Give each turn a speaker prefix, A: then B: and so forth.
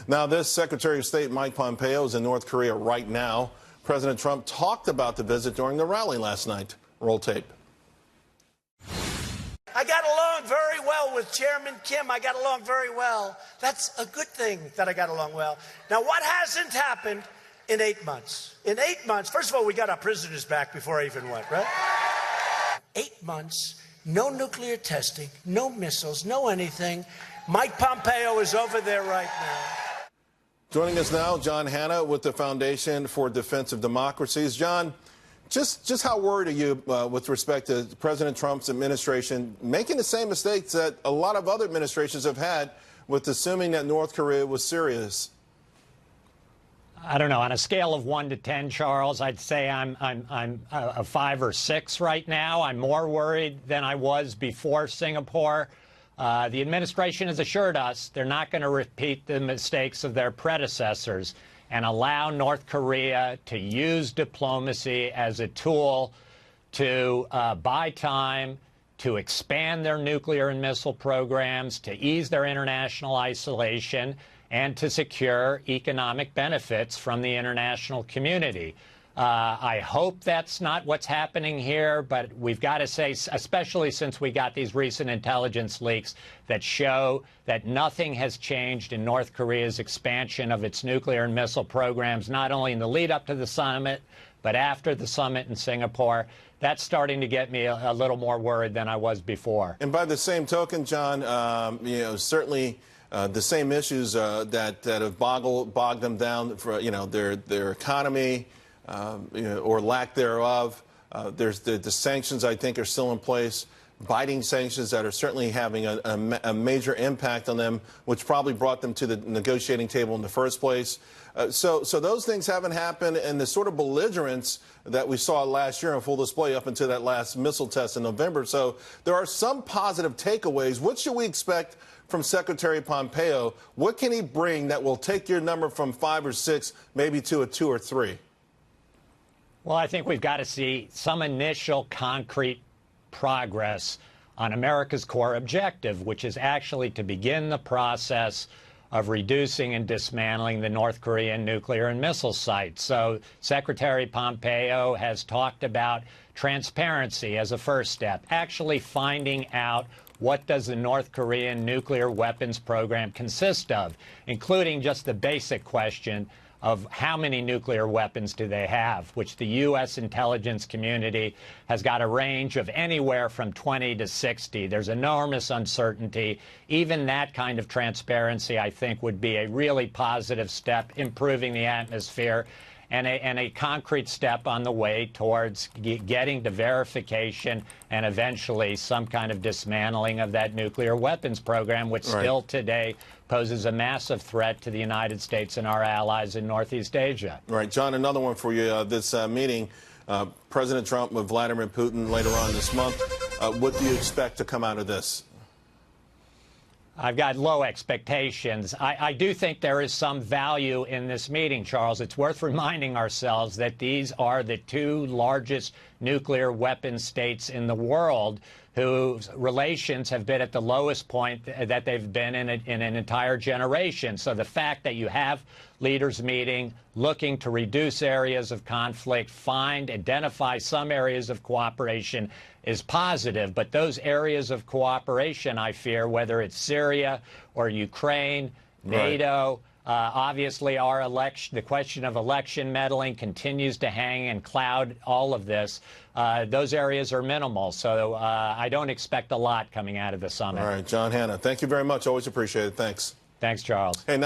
A: Now, this Secretary of State Mike Pompeo is in North Korea right now. President Trump talked about the visit during the rally last night. Roll tape.
B: I got along very well with Chairman Kim. I got along very well. That's a good thing that I got along well. Now, what hasn't happened in 8 months? In 8 months, first of all, we got our prisoners back before I even went, right? 8 months, no nuclear testing, no missiles, no anything. Mike Pompeo is over there right now.
A: Joining us now, John Hanna with the Foundation for Defense of Democracies. John, just how worried are you with respect to President Trump's administration making the same mistakes that a lot of other administrations have had with assuming that North Korea was serious?
C: I don't know. On a scale of 1 to 10, Charles, I'd say I'm a 5 or 6 right now. I'm more worried than I was before Singapore. The administration has assured us they're not going to repeat the mistakes of their predecessors and allow North Korea to use diplomacy as a tool to buy time, to expand their nuclear and missile programs, to ease their international isolation, and to secure economic benefits from the international community. I hope that's not what's happening here, but we've got to say, especially since we got these recent intelligence leaks that show that nothing has changed in North Korea's expansion of its nuclear and missile programs, not only in the lead up to the summit, but after the summit in Singapore. That's starting to get me a little more worried than I was before.
A: And by the same token, John, certainly the same issues that have bogged them down for their economy. Or lack thereof. There's the sanctions, I think, are still in place. Biting sanctions that are certainly having a major impact on them, which probably brought them to the negotiating table in the first place. So those things haven't happened, and the sort of belligerence that we saw last year on full display up until that last missile test in November. So there are some positive takeaways. What should we expect from Secretary Pompeo? What can he bring that will take your number from 5 or 6 maybe to a 2 or 3?
C: Well, I think we've got to see some initial concrete progress on America's core objective, which is actually to begin the process of reducing and dismantling the North Korean nuclear and missile sites. So Secretary Pompeo has talked about transparency as a first step, actually finding out what does the North Korean nuclear weapons program consist of, including just the basic question of how many nuclear weapons do they have, which the U.S. intelligence community has got a range of anywhere from 20 to 60. There's enormous uncertainty. Even that kind of transparency, I think, would be a really positive step, improving the atmosphere, and a concrete step on the way towards getting to verification and eventually some kind of dismantling of that nuclear weapons program, which still today poses a massive threat to the United States and our allies in Northeast Asia.
A: Right. John, another one for you. This meeting, President Trump with Vladimir Putin later on this month. What do you expect to come out of this?
C: I've got low expectations. I do think there is some value in this meeting, Charles. It's worth reminding ourselves that these are the 2 largest nuclear weapon states in the world whose relations have been at the lowest point that they've been in an entire generation. So the fact that you have leaders meeting, looking to reduce areas of conflict, identify some areas of cooperation is positive. But those areas of cooperation, I fear, whether it's Syria or Ukraine, NATO, obviously the question of election meddling continues to hang and cloud all of this. Those areas are minimal, so I don't expect a lot coming out of the summit.
A: All right, John Hanna, thank you very much. Always appreciate it. Thanks.
C: Thanks, Charles.
A: Hey, now